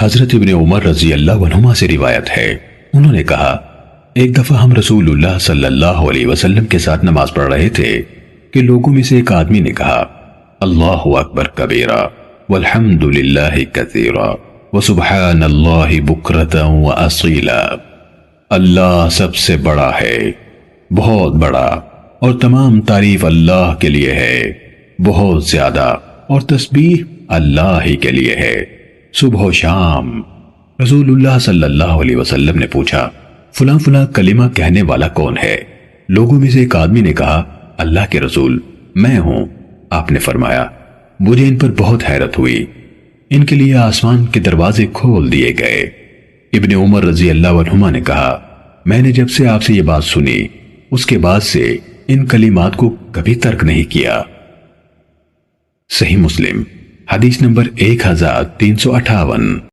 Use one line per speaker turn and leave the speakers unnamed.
हजरत इब्ने उमर रजी अल्लाह अन्हुमा से रिवायत है, उन्होंने कहा, एक दफा हम रसूलुल्लाह सल्लल्लाहु अलैहि वसल्लम के साथ नमाज पढ़ रहे थे कि लोगों में से एक आदमी ने कहा, अल्लाहु अकबर कबीरा वल्हम्दुलिल्लाहि कसीरा व सुब्हानल्लाहि बुकरतन व असीला। अल्लाह सबसे बड़ा है, बहुत बड़ा, और तमाम तारीफ अल्लाह के लिए है, बहुत ज्यादा, और तस्बीह अल्लाह ही के लिए है, सुबह शाम। रसूलुल्लाह सल्लल्लाहु अलैहि वसल्लम ने पूछा, फुला फुला कलिमा कहने वाला कौन है? लोगों में से एक आदमी ने कहा, अल्लाह के रसूल, मैं हूं। आपने फरमाया, मुझे इन पर बहुत हैरत हुई। इनके लिए आसमान के दरवाजे खोल दिए गए। इब्ने उमर रजी अल्लाह अन्हुमा ने कहा, मैंने जब से आपसे ये बात सुनी उसके बाद से इन कलिमात को कभी तर्क नहीं किया। सही मुस्लिम हदीस नंबर 1358।